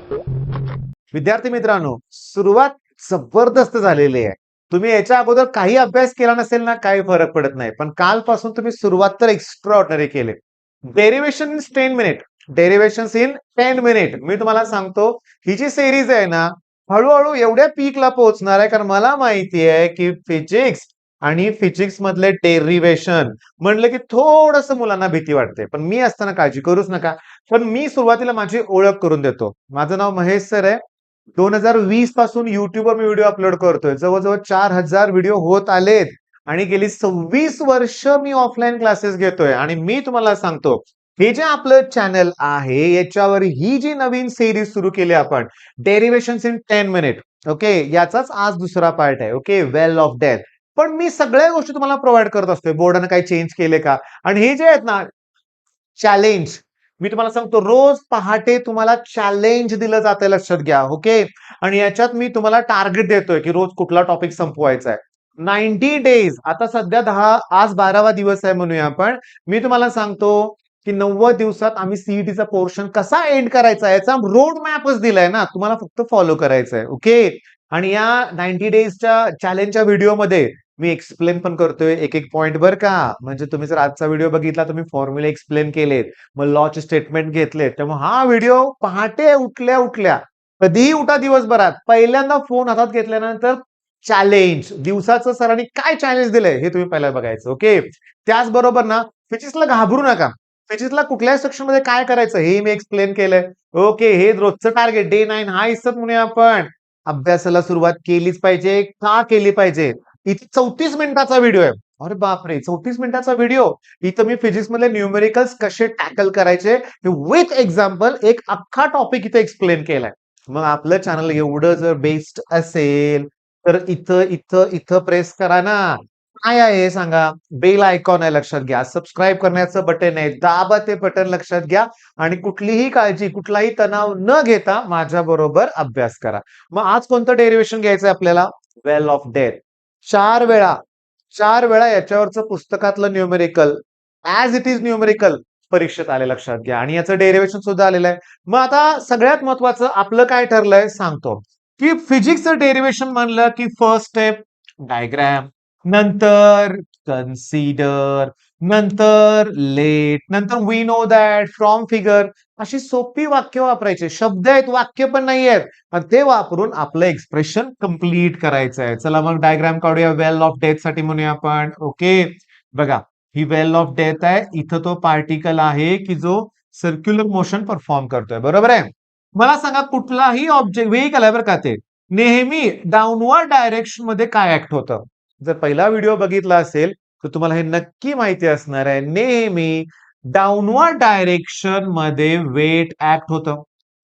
विद्यार्थी मित्रांनो, सुरुवात जबरदस्त झालेली आहे. तुम्ही याच्या अगोदर काही अभ्यास केला नसेल ना, काही फरक पडत नाही. पण कालपासून तुम्ही सुरुवात तर एक्स्ट्रा ऑर्डिनरी केली. Derivation in 10 minute. Derivations in 10 minute. मी तुम्हाला सांगतो, ही जी सीरीज आहे ना, हळू एवढ्या पीकला पोहोचणार आहे, कारण मला माहिती आहे, की फिजिक्स आणि फिजिक्स मधले डेरिव्हेशन म्हणलं की थोडंसं मुलांना भीती वाटते. पण मी असताना काळजी करूच नका. पण मी सुरुवातीला माझी ओळख करून देतो. माझं नाव महेश सर आहे. 2020 पासून YouTubeवर मी व्हिडिओ अपलोड करतोय. जवळ-जवळ 4,000 व्हिडिओ होत आलेत आणि गेली 26 वर्ष मी ऑफलाईन क्लासेस घेतोय आणि मी तुम्हाला सांगतो, हे जे आपलं चॅनल आहे, याच्यावर ही जी नवीन सीरीज सुरू केली आपण, डेरिव्हेशन्स इन 10 मिनिट. ओके, याचाच आज दुसरा पार्ट आहे. Okay, well of death. पण मी सगळ्या गोष्टी तुम्हाला प्रोव्हाईड करत असतोय. बोर्डाने काही चेंज केले का? आणि हे जे आहेत ना चॅलेंज, मी तुम्हाला सांगतो रोज पहाटे तुम्हाला चॅलेंज दिलं जातं, लक्षात घ्या. ओके, आणि याच्यात मी तुम्हाला टार्गेट देतोय की रोज कुठला टॉपिक संपवायचा आहे. 90 डेज, आता सध्या 10, आज 12वा दिवस आहे म्हणूया आपण. मी तुम्हाला सांगतो की 90 दिवसात आम्ही सीईटीचा पोर्शन कसा एंड करायचा याचा रोड मॅपच दिलाय ना, तुम्हाला फक्त फॉलो करायचं आहे. ओके, आणि या 90 डेजच्या चॅलेंजच्या व्हिडिओमध्ये मी एक्सप्लेन पण करतोय एक पॉइंट बर का. म्हणजे तुम्ही जर आजचा व्हिडिओ बघितला तर मी फॉर्म्युले एक्सप्लेन केलेत, मग लॉचे स्टेटमेंट घेतले. त्यामुळे हा व्हिडिओ पहाटे उठल्या कधीही उठा दिवसभरात, पहिल्यांदा फोन हातात घेतल्यानंतर चॅलेंज, दिवसाचं सरांनी काय चॅलेंज दिलंय हे तुम्ही पहिला बघायचं. ओके, त्याचबरोबर ना फिजिक्सला घाबरू नका. फिजिक्सला कुठल्या सेक्शन मध्ये काय करायचं हे मी एक्सप्लेन केलंय. ओके, हे रोजचं टार्गेट डे 9 हा हिस्सा म्हणूया आपण. अभ्यासाला सुरुवात केलीच पाहिजे. का केली पाहिजे? इथे 34 मिनिटाचा व्हिडिओ आहे. अरे बापरे, 34 मिनिटाचा व्हिडिओ. इथं मी फिजिक्स मधले न्यूमेरिकल्स कसे टॅकल करायचे विथ एक्झाम्पल एक अख्खा टॉपिक इथे एक्सप्लेन केलाय. मग आपलं चॅनल एवढं जर बेस्ट असेल तर इथं इथं इथं प्रेस करा ना. काय आहे हे सांगा? बेल आयकॉन आहे, लक्षात घ्या. सबस्क्राईब करण्याचं बटन आहे, दाबा ते बटन, लक्षात घ्या. आणि कुठलीही काळजी, कुठलाही तणाव न घेता माझ्या बरोबर अभ्यास करा. मग आज कोणतं डेरिव्हेशन घ्यायचं आपल्याला? वेल ऑफ डेथ. 4 वेळा, 4 वेळा याच्यावरचं पुस्तकातलं numerical as it is numerical परीक्षेत आले, लक्षात घ्या. आणि याचं डेरिव्हेशन सुद्धा आलेलं आहे. मग आता सगळ्यात महत्वाचं आपलं काय ठरलंय सांगतो, की फिजिक्सचं डेरिव्हेशन म्हणलं की फर्स्ट स्टेप डायग्राम, नंतर कन्सिडर, नंतर लेट, नंतर we know that, from figure, अशी सोपी वाक्य वापरायचे. शब्द आहेत, वाक्य पण नाही आहेत. आणि ते वापरून आपलं एक्सप्रेशन कंप्लीट करायचं आहे. चला मग डायग्राम काढूया वेल ऑफ डेथ साठी म्हणूया आपण. ओके, बघा, ही वेल ऑफ डेथ आहे. इथं तो पार्टिकल आहे की जो सर्क्युलर मोशन परफॉर्म करतोय, बरोबर आहे. मला सांगा, कुठलाही ऑब्जेक्ट, व्हेइकल आहे बरं का ते, नेहमी डाऊनवर्ड डायरेक्शन मध्ये काय ऍक्ट होतं? जर पहिला व्हिडिओ बघितला असेल तर तुम्हाला हे नक्की माहिती असणार आहे. नेहमी डाऊनवर्ड डायरेक्शन मध्ये वेट ऍक्ट होतं.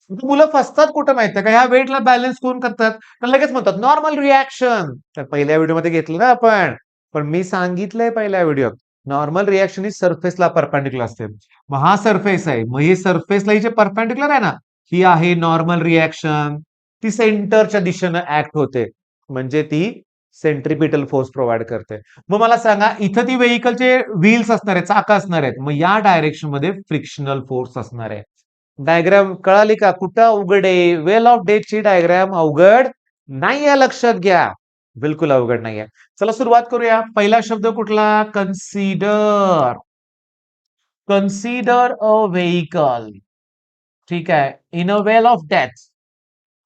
मुलं फसतात कुठं माहितीये का? ह्या वेटला बॅलन्स कोण करतात? तर लगेच म्हणतात नॉर्मल रिॲक्शन. तर पहिल्या व्हिडिओमध्ये घेतलं ना आपण. पण मी सांगितलंय पहिल्या व्हिडिओत, नॉर्मल रिॲक्शन ही सरफेसला परपेंडिक्युलर असते. मग हा सरफेस आहे. मग ही सरफेसला ही जे परपेंडिक्युलर आहे ना, ही आहे नॉर्मल रिॲक्शन. ती सेंटरच्या दिशेनं ऍक्ट होते. म्हणजे ती सेंट्रिपिटल फोर्स प्रोव्हाइड करते. मग मला सांगा, इथं ती व्हेइकलचे व्हील्स असणार आहेत, चाकं असणार आहेत. मग या डायरेक्शन मध्ये फ्रिक्शनल फोर्स असणार आहे. डायग्राम कळाली का? कुठं अवघड आहे? वेल ऑफ डेथची डायग्राम अवघड नाहीये, लक्षात घ्या. बिलकुल अवघड नाहीये. चला सुरुवात करूया. पहिला शब्द कुठला? कन्सिडर. कन्सिडर अ व्हेइकल. ठीक आहे. In a well of death.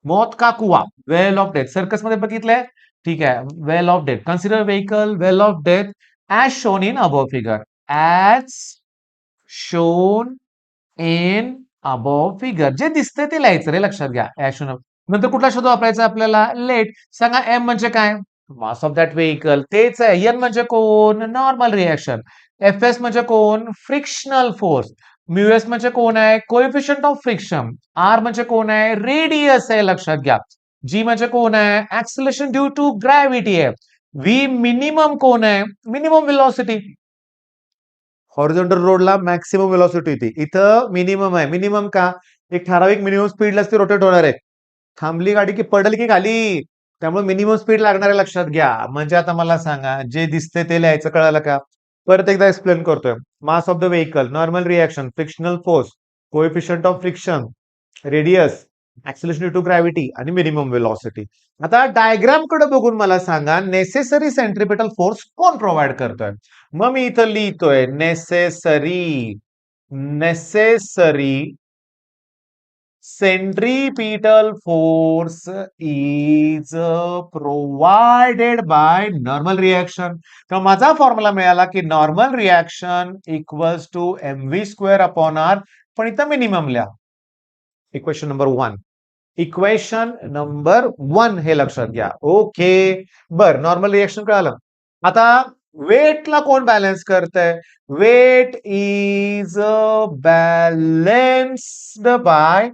मौत का कुआ. वेल ऑफ डेथ. सर्कस मध्ये बघितलंय? ठीक आहे. Well of death. Consider vehicle, well of death as shown in above figure. As shown in above figure. जे दिसतंय ते लिहायचं रे, लक्षात घ्या. ऍशोन. नंतर कुठला शब्द वापरायचा आपल्याला? लेट. सांगा एम म्हणजे काय? Mass of that vehicle. तेच आहे. एन म्हणजे कोण? Normal reaction. एफ एस म्हणजे कोण? Frictional force. म्यू एस म्हणजे कोण आहे? Coefficient of friction. आर म्हणजे कोण आहे? रेडियस आहे, लक्षात घ्या. जी म्हणजे कोण आहे? ऍक्सिलरेशन ड्यू टू ग्रॅव्हिटी आहे. व्ही मिनिमम कोण आहे? Minimum velocity. हॉरिझॉन्टल रोडला मॅक्सिमम व्हेलॉसिटी होती. इथं मिनिमम आहे. मिनिमम का? एक ठराविक मिनिमम स्पीडलाच ती रोटेट होणार आहे. थांबली गाडी की पडेल की खाली. त्यामुळे मिनिमम स्पीड लागणार आहे, लक्षात घ्या. म्हणजे आता मला सांगा, जे दिसते ते लिहायचं, कळालं का? परत एकदा एक्सप्लेन करतोय. Mass of the vehicle, normal reaction, frictional force, coefficient of friction, radius, acceleration due to gravity आणि मिनिमम वेलॉसिटी. आता डायग्राम कडे बघून मला सांगा नेसेसरी सेंट्रिपिटल फोर्स कोण प्रोव्हाइड करतोय. मग मी इथं लिहितोय necessary necessary centripetal force is provided by normal reaction. तर माझा फॉर्म्युला मिळाला की normal reaction equals to mv square upon R. पण इथं मिनिमम लिहा. Equation number 1. इक्वेशन नंबर 1 हे लक्षात घ्या. ओके. बर नॉर्मल रिएक्शन कळालं. आता वेटला कोण बॅलन्स करतंय. Weight is balanced by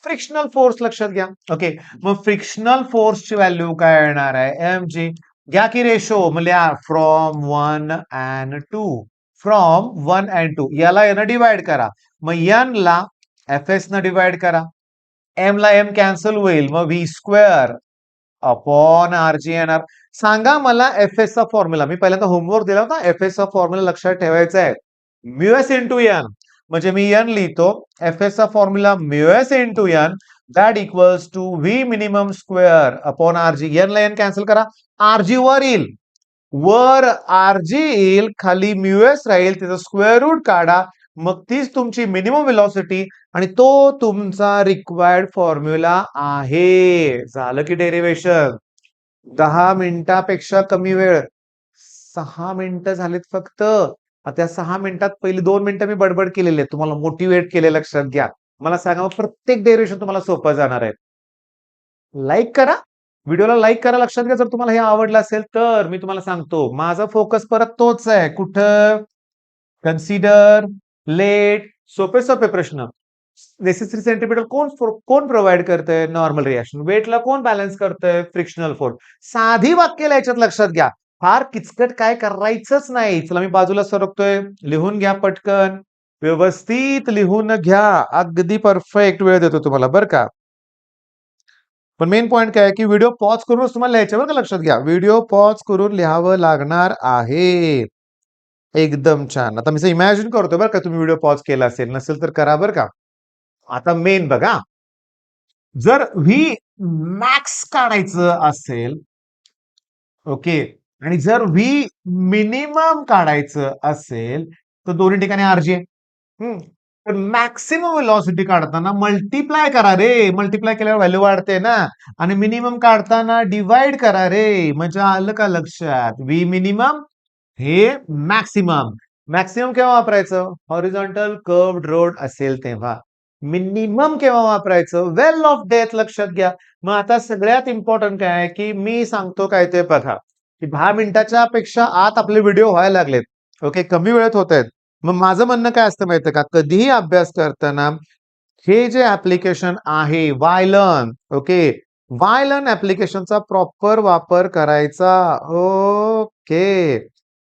frictional force. लक्षात घ्या. ओके. मग फ्रिक्शनल फोर्सची व्हॅल्यू काय येणार आहे एम जी. घ्या की रेशो म्हणजे फ्रॉम 1 अँड 2. फ्रॉम 1 अँड 2 याला यानं डिवाइड करा. मग एन ला एफ एस न डिवाइड करा. एम ला एम कॅन्सल होईल. मग V square upon R G येणार. सांगा मला एफ एस चा फॉर्म्युला. मी पहिल्यांदा होमवर्क दिला होता. एफ एस चा फॉर्म्युला लक्षात ठेवायचा आहे. Mu S into N. म्हणजे मी एन लिहितो. एफ एस चा formula mu S into N that equals to V minimum square upon R G. N ला एन कॅन्सल करा. आर जी वर येईल. वर आर जी येईल. खाली म्यू एस राहील. त्याचं स्क्वेअर रूट काढा. मग तीच तुमची मिनिमम वेलॉसिटी आणि तो तुमचा रिक्वायर्ड फॉर्म्युला आहे. झालं की डेरिवेशन. 10 मिनिटापेक्षा कमी वेळ. 6 मिनिटं झालीत फक्त. त्या 6 मिनिटात पहिली 2 मिनिटं मी बडबड केलेली आहे. तुम्हाला मोटिवेट केले. लक्षात घ्या. मला सांगा प्रत्येक डेरिवेशन तुम्हाला सोपं जाणार आहे. लाईक करा. व्हिडिओला लाईक करा. लक्षात घ्या. जर तुम्हाला हे आवडलं असेल तर मी तुम्हाला सांगतो माझा फोकस परत तोच आहे. कुठं कन्सिडर लेट सोपे सोपे प्रश्न. नेसेसरी सेंट्रिपिटल कोण प्रोव्हाइड करतंय नॉर्मल रिएक्शन. वेटला कोण बॅलन्स करतंय फ्रिक्शनल फोर्स. साधी वाक्य याच्यात लक्षात घ्या. फार किचकट काय करायचंच नाही. चला मी बाजूला सरकतोय. लिहून घ्या पटकन. व्यवस्थित लिहून घ्या. अगदी परफेक्ट वेळ देतो तुम्हाला बरं का. पण मेन पॉईंट काय आहे की व्हिडिओ पॉज करूनच तुम्हाला लिहायचं बरं का. लक्षात घ्या. व्हिडिओ पॉज करून लिहावं लागणार आहे. एकदम छान. आता मी इमॅजिन करतो बरं का तुम्ही व्हिडिओ पॉज केला असेल. नसेल तर करा बरं का. आता मेन बघा. जर व्ही मॅक्स काढायचं असेल ओके आणि जर व्ही मिनिमम काढायचं असेल तर दोन्ही ठिकाणी आरजी आहे. तर मॅक्सिमम वेलॉसिटी काढताना मल्टिप्लाय करा रे. मल्टिप्लाय केल्यावर व्हॅल्यू वाढते ना. आणि मिनिमम काढताना डिवाइड करा रे. म्हणजे आलं का लक्षात. व्ही मिनिमम हे मॅक्सिमम. मॅक्सिमम केव्हा वापरायचं. हॉरिझॉन्टल कर्व्ड रोड असेल तेव्हा. मिनिमम केव्हा वापरायचं. वेल ऑफ डेथ. लक्षात घ्या. मग आता सगळ्यात इम्पॉर्टंट काय आहे की मी सांगतो काय ते बघा की 10 मिनिटाच्या पेक्षा आत आपले व्हिडिओ व्हायला लागलेत. ओके. कमी वेळेत होत आहेत. मग माझं म्हणणं काय असतं माहितीये का कधीही अभ्यास करताना हे जे ऍप्लिकेशन आहे वायलन ओके वायलन ऍप्लिकेशनचा प्रॉपर वापर करायचा. ओके.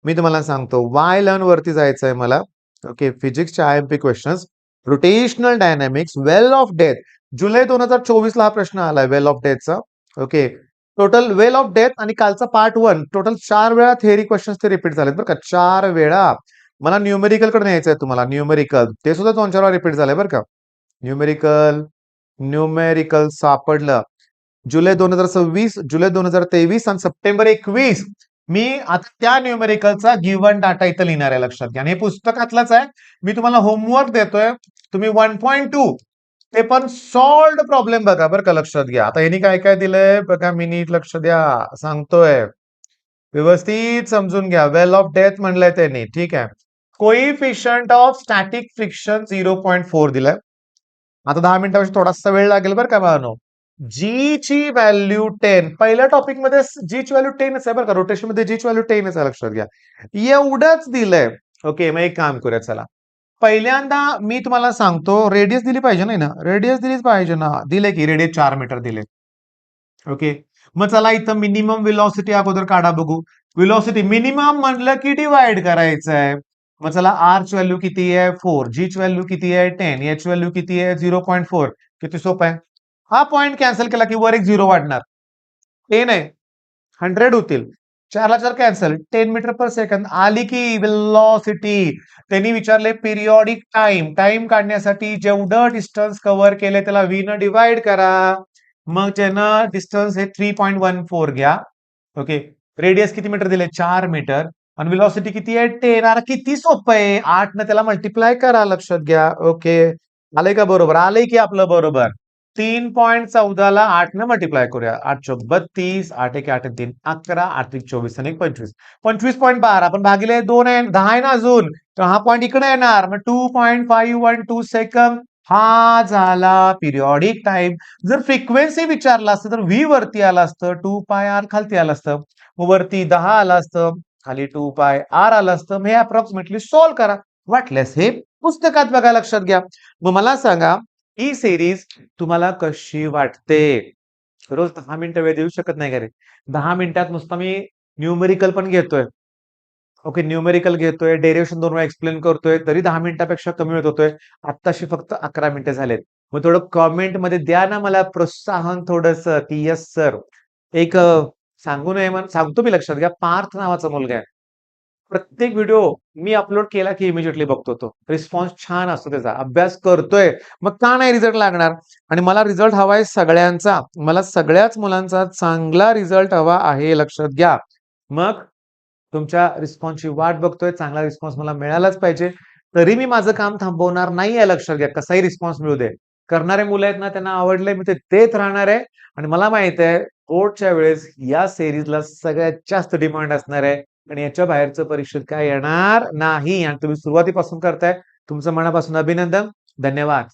मी तुम्हाला सांगतो वायलन वरती जायचंय मला. ओके. फिजिक्सचे IMP questions. Rotational dynamics well of death. जुलै 2024 ला हा प्रश्न आलाय वेल ऑफ डेथचा. Okay. Total well of death आणि कालचा पार्ट 1 टोटल 4 वेळा थेअरी क्वेश्चन्स ते रिपीट झालेत बरं का. 4 वेळा. मला न्यूमेरिकल कडे न्यायचंय तुम्हाला. न्यूमेरिकल ते सुद्धा 2-4 वेळा रिपीट झालंय बरं का. न्यूमेरिकल न्यूमेरिकल सापडलं. जुलै 2026 जुलै 2023 आणि सप्टेंबर 21. मी आता त्या न्यूमेरिकलचा गिव्हन डाटा इथं लिहिणार आहे. लक्षात घ्या. आणि हे पुस्तकातलंच आहे. मी तुम्हाला होमवर्क देतोय. तुम्ही 1.2 ते पण सॉल्ड प्रॉब्लेम बघा बरं का. लक्षात घ्या. आता यांनी काय काय दिलंय बघा. मी नीट लक्ष द्या. सांगतोय. व्यवस्थित समजून घ्या. वेल ऑफ डेथ म्हणलंय त्यांनी. ठीक आहे. कोइफिशियंट ऑफ स्टॅटिक फ्रिक्शन 0.4 दिलाय. आता 10 मिनिटापेक्षा थोडासा वेळ लागेल बरं का बाळांनो. जी ची व्हॅल्यू 10. पहिल्या टॉपिक मध्ये जी ची व्हॅल्यू 10 आहे बरं का. रोटेशन मध्ये जी ची व्हॅल्यू 10 आहे. लक्षात घ्या. एवढंच दिलंय. ओके. मग एक काम करूया चला. पहिल्यांदा मी तुम्हाला सांगतो रेडियस दिली पाहिजे नाही ना. रेडियस दिलीच पाहिजे ना. दिले की रेडियस 4 मीटर दिले. ओके. मग चला इथं मिनिमम वेलॉसिटी अगोदर काढा बघू. वेलॉसिटी मिनिमम म्हटलं की डिवाइड करायचं आहे. मग चला आर ची व्हॅल्यू किती आहे 4. जी ची व्हॅल्यू किती आहे 10. याची व्हॅल्यू किती आहे 0.4. किती सोपं आहे. हा पॉइंट कॅन्सल केला की वर एक 0 वाढणार. 10 आहे 100 होतील. 4 ला 4 कॅन्सल. 10 मीटर पर सेकंद आली की वेलॉसिटी. त्यांनी विचारले पिरियॉडिक टाइम. टाइम काढण्यासाठी जेवढं डिस्टन्स कव्हर केलंय त्याला v न डिवाइड करा. मग त्यानं डिस्टन्स हे 3.14 घ्या. ओके. रेडियस किती मीटर दिले? 4 मीटर. आणि वेलॉसिटी किती आहे? 10. अरे किती सोपं आहे. 8 न त्याला मल्टिप्लाय करा. लक्षात घ्या. ओके. आलंय का बरोबर? आलंय की आपलं बरोबर. 3.14 ला 8 न मल्टिप्लाय करूया. 8 चोक 32, 8 एक 8 3 11, 8 एक 24 आणि 25. 25.12 पण भागिले 2 आहे, 10 आहे ना अजून. तर हा पॉइंट इकडे येणार. मग 2.512 सेकंद हा झाला पिरियॉडिक टाइम. जर फ्रिक्वेन्सी विचारला असतं तर व्ही वरती आलं असतं, 2πr खालती आलं असतं. मग वरती 10 आलं असतं, खाली 2πr आलं असतं. मग हे अप्रॉक्सिमेटली सॉल्व्ह करा. वाटल्यास हे पुस्तकात बघा. लक्षात घ्या. मग मला सांगा ही सिरीज तुम्हाला कशी वाटते? रोज 10 मिनिटं वेळ देऊ शकत नाही का रे? 10 मिनिटात नुसता मी न्यूमेरिकल पण घेतोय. ओके, न्यूमेरिकल घेतोय, डेरिव्हेशन 2 वेळा एक्सप्लेन करतोय, तरी 10 मिनिटापेक्षा कमी वेळ होतोय. आत्ताशी फक्त 11 मिनिटं झालेत. मग थोडं कॉमेंटमध्ये द्या ना मला प्रोत्साहन थोडंसं, की येस सर. एक सांगू नये म्हणून सांगतो मी. लक्षात घ्या. पार्थ नावाचा मुलगा आहे. प्रत्येक व्हिडिओ मी अपलोड केला की इमिजिएटली बघतो तो. रिस्पॉन्स छान असतो त्याचा. अभ्यास करतोय. मग का नाही रिझल्ट लागणार? आणि मला रिझल्ट हवाय सगळ्यांचा. मला सगळ्याच मुलांचा चांगला रिझल्ट हवा आहे. लक्षात घ्या. मग तुमच्या रिस्पॉन्सची वाट बघतोय. चांगला रिस्पॉन्स मला मिळालाच पाहिजे. तरी मी माझं काम थांबवणार नाहीये. लक्षात घ्या. कसाही रिस्पॉन्स मिळू दे. करणारे मुलं आहेत ना, त्यांना आवडलंय मी ते देत राहणार आहे. आणि मला माहित आहे बोर्डच्या वेळेस या सीरीजला सगळ्यात जास्त डिमांड असणार आहे. आणि याच्या बाहेरचं परीक्षेत काय येणार नाही. आणि तुम्ही सुरुवातीपासून करताय. तुमचं मनापासून अभिनंदन. धन्यवाद.